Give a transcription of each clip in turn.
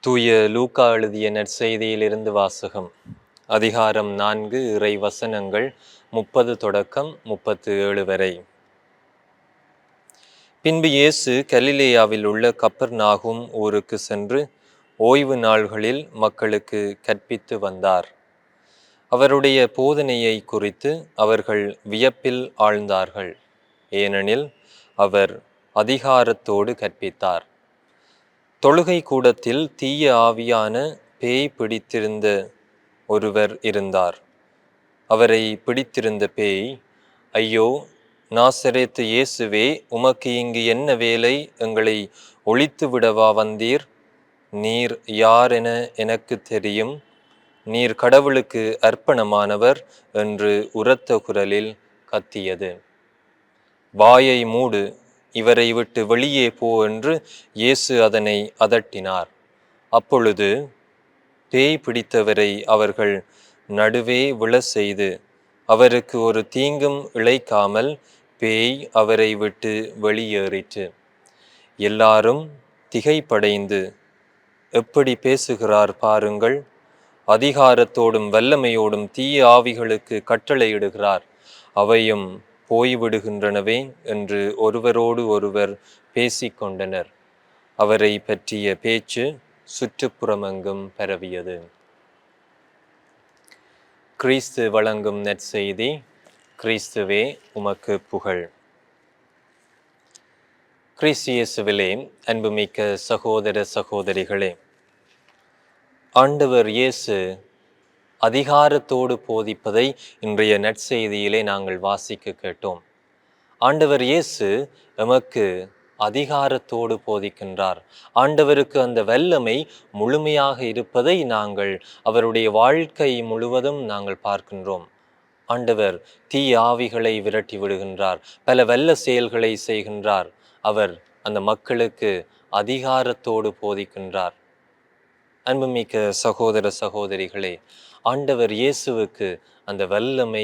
தூய லூக்கா எழுதிய நற்செய்தியிலிருந்து வாசகம். அதிகாரம் 4, இறை வசனங்கள் 30 தொடக்கம் 37 வரை. பின்பு இயேசு கலிலேயாவில் உள்ள கப்பர்நாகும் ஊருக்கு சென்று ஓய்வு நாள்களில் மக்களுக்கு கற்பித்து வந்தார். அவருடைய போதனையை குறித்து அவர்கள் வியப்பில் ஆழ்ந்தார்கள். ஏனெனில் அவர் அதிகாரத்தோடு கற்பித்தார். தொழுகை கூடத்தில் தீய ஆவியான பேய் பிடித்திருந்த ஒருவர் இருந்தார். அவரை பிடித்திருந்த பேய், ஐயோ, நாசரேத்து இயேசுவே, உமக்கு இங்கு என்ன வேலை? எங்களை ஒழித்து விடவா வந்தீர்? நீர் யார் என எனக்கு தெரியும். நீர் கடவுளுக்கு அர்ப்பணமானவர் என்று உரத்த குரலில் கத்தியது. வாயை மூடு, இவரை விட்டு வெளியே போ என்று இயேசு அதனை அதட்டினார். அப்பொழுது பேய் பிடித்தவரை அவர்கள் நடுவே விழ செய்து அவருக்கு ஒரு தீங்கும் இழைக்காமல் பேய் அவரை விட்டு வெளியேறிற்று. எல்லாரும் திகைப்படைந்து, எப்படி பேசுகிறார் பாருங்கள், அதிகாரத்தோடும் வல்லமையோடும் தீய ஆவிகளுக்கு கட்டளையிடுகிறார், அவையும் போய்விடுகின்றனவே என்று ஒருவரோடு ஒருவர் பேசிக்கொண்டனர். அவரை பற்றிய பேச்சு சுற்றுப்புறமெங்கும் பரவியது. கிறிஸ்து வழங்கும் நற்செய்தி. கிறிஸ்துவே உமக்கு புகழ். கிறிஸ்து இயேசுவிலே அன்புமிக்க சகோதர சகோதரிகளே, ஆண்டவர் இயேசு அதிகாரத்தோடு போதிப்பதை இன்றைய நற்செய்தியிலே நாங்கள் வாசிக்க கேட்டோம். ஆண்டவர் இயேசு எமக்கு அதிகாரத்தோடு போதிக்கின்றார். ஆண்டவருக்கு அந்த வல்லமை முழுமையாக இருப்பதை நாங்கள் அவருடைய வாழ்க்கை முழுவதும் நாங்கள் பார்க்கின்றோம். ஆண்டவர் தீய ஆவிகளை விரட்டி விடுகின்றார், பல வல்ல செயல்களை செய்கின்றார். அவர் அந்த மக்களுக்கு அதிகாரத்தோடு போதிக்கின்றார். அன்புமிக்க சகோதர சகோதரிகளே, ஆண்டவர் இயேசுவுக்கு அந்த வல்லமை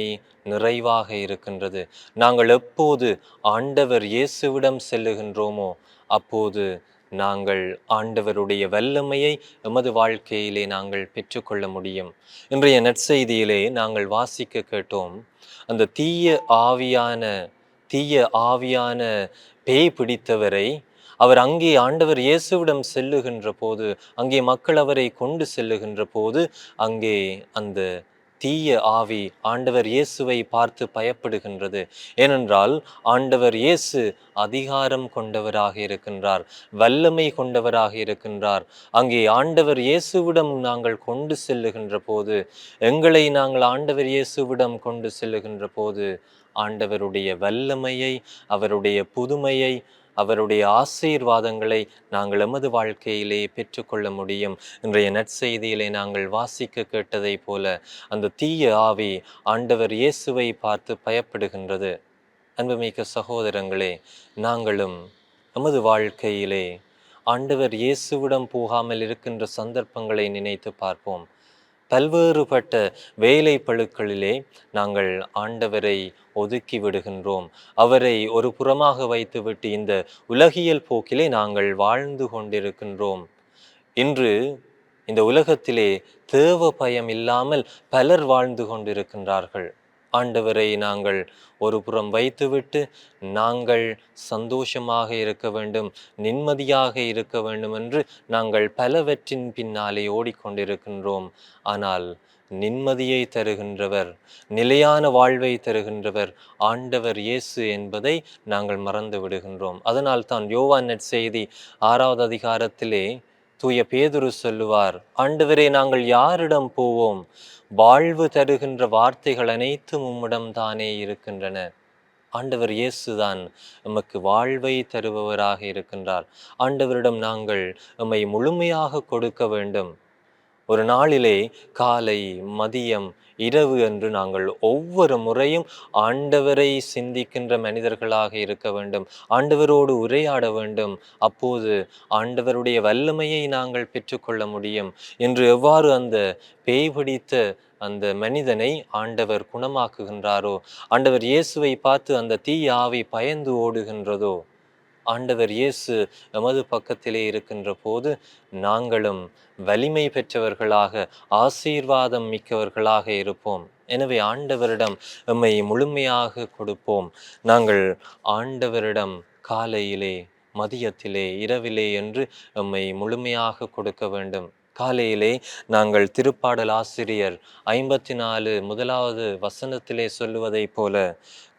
நிறைவாக இருக்கின்றது. நாங்கள் எப்போது ஆண்டவர் இயேசுவிடம் செல்லுகின்றோமோ அப்போது நாங்கள் ஆண்டவருடைய வல்லமையை எமது வாழ்க்கையிலே நாங்கள் பெற்றுக்கொள்ள முடியும். இன்றைய நற்செய்தியிலே நாங்கள் வாசிக்க கேட்டோம், அந்த தீய ஆவியான பேய் பிடித்தவரை அவர் அங்கே ஆண்டவர் இயேசுவிடம் செல்லுகின்ற போது, அங்கே மக்கள் அவரை கொண்டு செல்லுகின்ற போது, அங்கே அந்த தீய ஆவி ஆண்டவர் இயேசுவை பார்த்து பயப்படுகின்றது. ஏனென்றால் ஆண்டவர் இயேசு அதிகாரம் கொண்டவராக இருக்கின்றார், வல்லமை கொண்டவராக இருக்கின்றார். அங்கே ஆண்டவர் இயேசுவிடம் நாங்கள் கொண்டு செல்லுகின்ற போது, எங்களை நாங்கள் ஆண்டவர் இயேசுவிடம் கொண்டு செல்லுகின்ற போது, ஆண்டவருடைய வல்லமையை, அவருடைய புதுமையை, அவருடைய ஆசீர்வாதங்களை நாங்கள் எமது வாழ்க்கையிலே பெற்றுக்கொள்ள முடியும். இன்றைய நற்செய்தியிலே நாங்கள் வாசிக்க கேட்டதை போல அந்த தீய ஆவி ஆண்டவர் இயேசுவை பார்த்து பயப்படுகின்றது. அன்புமிக்க சகோதரங்களே, நாங்களும் எமது வாழ்க்கையிலே ஆண்டவர் இயேசுவிடம் போகாமல் இருக்கின்ற சந்தர்ப்பங்களை நினைத்து பார்ப்போம். பல்வேறுபட்ட வேலை பளுக்களிலே நாங்கள் ஆண்டவரை ஒதுக்கி விடுகின்றோம். அவரை ஒரு புறமாக வைத்துவிட்டு இந்த உலகியல் போக்கிலே நாங்கள் வாழ்ந்து கொண்டிருக்கின்றோம். இன்று இந்த உலகத்திலே தேவ பயம் இல்லாமல் பலர் வாழ்ந்து கொண்டிருக்கின்றார்கள். ஆண்டவரை நாங்கள் ஒரு புறம் வைத்துவிட்டு நாங்கள் சந்தோஷமாக இருக்க வேண்டும், நிம்மதியாக இருக்க வேண்டும் என்று நாங்கள் பலவற்றின் பின்னாலே ஓடிக்கொண்டிருக்கின்றோம். ஆனால் நிம்மதியை தருகின்றவர், நிலையான வாழ்வை தருகின்றவர் ஆண்டவர் இயேசு என்பதை நாங்கள் மறந்து விடுகின்றோம். அதனால் தான் யோவான் நற்செய்தி 6வது அதிகாரத்திலே தூய பேதுரு சொல்லுவார், ஆண்டவரே, நாங்கள் யாரிடம் போவோம்? வாழ்வு தருகின்ற வார்த்தைகள் அனைத்தும் உம்மிடம் தானே இருக்கின்றன. ஆண்டவர் இயேசுதான் எமக்கு வாழ்வை தருபவராக இருக்கின்றார். ஆண்டவரிடம் நாங்கள் எம்மை முழுமையாக கொடுக்க வேண்டும். ஒரு நாளிலே காலை, மதியம், இரவு என்று நாங்கள் ஒவ்வொரு முறையும் ஆண்டவரை சிந்திக்கின்ற மனிதர்களாக இருக்க வேண்டும். ஆண்டவரோடு உரையாட வேண்டும். அப்போது ஆண்டவருடைய வல்லமையை நாங்கள் பெற்றுக்கொள்ள முடியும். என்று எவ்வாறு அந்த பேய் பிடித்த அந்த மனிதனை ஆண்டவர் குணமாக்குகின்றாரோ, ஆண்டவர் இயேசுவை பார்த்து அந்த தீய ஆவி பயந்து ஓடுகின்றதோ, ஆண்டவர் இயேசு எமது பக்கத்திலே இருக்கின்ற போது நாங்களும் வலிமை பெற்றவர்களாக, ஆசீர்வாதம் மிக்கவர்களாக இருப்போம். எனவே ஆண்டவரிடம் எம்மை முழுமையாக கொடுப்போம். நாங்கள் ஆண்டவரிடம் காலையிலே, மதியத்திலே, இரவிலே என்று எம்மை முழுமையாக கொடுக்க வேண்டும். காலையிலே நாங்கள் திருப்பாடல் ஆசிரியர் 54 முதலாவது வசனத்திலே சொல்லுவதைப் போல,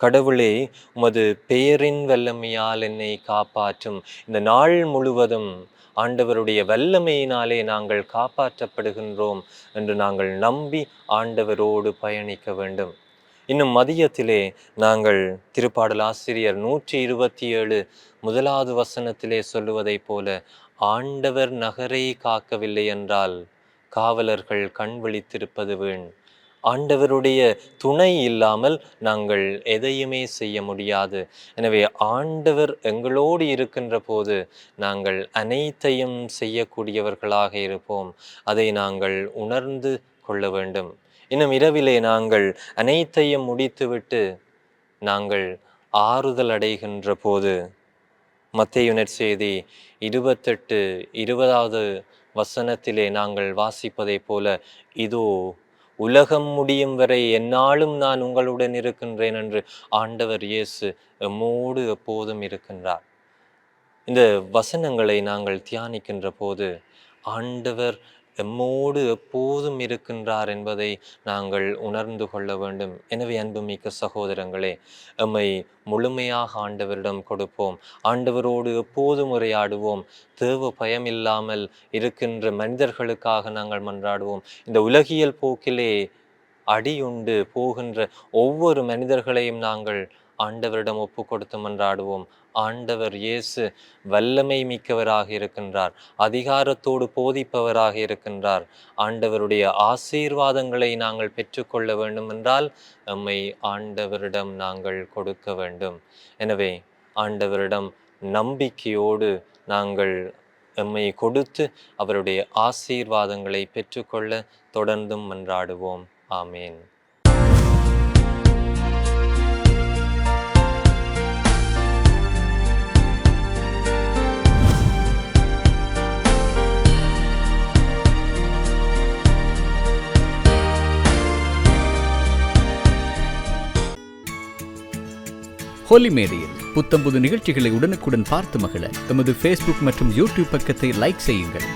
கடவுளே, உமது பெயரின் வல்லமையால் என்னை காப்பாற்றும். இந்த நாள் முழுவதும் ஆண்டவருடைய வல்லமையினாலே நாங்கள் காப்பாற்றப்படுகின்றோம் என்று நாங்கள் நம்பி ஆண்டவரோடு பயணிக்க வேண்டும். இன்னும் மதியத்திலே நாங்கள் திருப்பாடல் ஆசிரியர் 127 முதலாவது வசனத்திலே சொல்லுவதைப் போல, ஆண்டவர் நகரை காக்கவில்லை என்றால் காவலர்கள் கண் விழித்திருப்பது வீண். ஆண்டவருடைய துணை இல்லாமல் நாங்கள் எதையுமே செய்ய முடியாது. எனவே ஆண்டவர் எங்களோடு இருக்கின்ற போது நாங்கள் அனைத்தையும் செய்யக்கூடியவர்களாக இருப்போம். அதை நாங்கள் உணர்ந்து கொள்ள வேண்டும். இன்னும் இரவிலே நாங்கள் அனைத்தையும் முடித்துவிட்டு நாங்கள் ஆறுதல் அடைகின்ற போது, மத்தேயு நற்செய்தி 28:20 வசனத்திலே நாங்கள் வாசிப்பதைப் போல, இதோ உலகம் முடியும் வரை எந்நாளும் நான் உங்களுடன் இருக்கின்றேன் என்று ஆண்டவர் இயேசு எம்மோடு எப்போதும் இருக்கின்றார். இந்த வசனங்களை நாங்கள் தியானிக்கின்ற போது ஆண்டவர் எம்மோடு எப்போதும் இருக்கின்றார் என்பதை நாங்கள் உணர்ந்து கொள்ள வேண்டும். எனவே அன்புமிக்க சகோதரங்களே, எம்மை முழுமையாக ஆண்டவரிடம் கொடுப்போம். ஆண்டவரோடு எப்போதும் உரையாடுவோம். தேவ பயம் இல்லாமல் இருக்கின்ற மனிதர்களுக்காக நாங்கள் மன்றாடுவோம். இந்த உலகியல் போக்கிலே அடியுண்டு போகின்ற ஒவ்வொரு மனிதர்களையும் நாங்கள் ஆண்டவரிடம் ஒப்பு கொடுத்து மன்றாடுவோம். ஆண்டவர் இயேசு வல்லமை மிக்கவராக இருக்கின்றார், அதிகாரத்தோடு போதிப்பவராக இருக்கின்றார். ஆண்டவருடைய ஆசீர்வாதங்களை நாங்கள் பெற்றுக்கொள்ள வேண்டும் என்றால் நம்மை ஆண்டவரிடம் நாங்கள் கொடுக்க வேண்டும். எனவே ஆண்டவரிடம் நம்பிக்கையோடு நாங்கள் எம்மை கொடுத்து அவருடைய ஆசீர்வாதங்களை பெற்றுக்கொள்ள தொடர்ந்தும் மன்றாடுவோம். ஆமேன். ஹோலி மேடையில் புத்தம்புது நிகழ்ச்சிகளை உடனுக்குடன் பார்த்து மகிழ எமது ஃபேஸ்புக் மற்றும் யூடியூப் பக்கத்தை லைக் செய்யுங்கள்.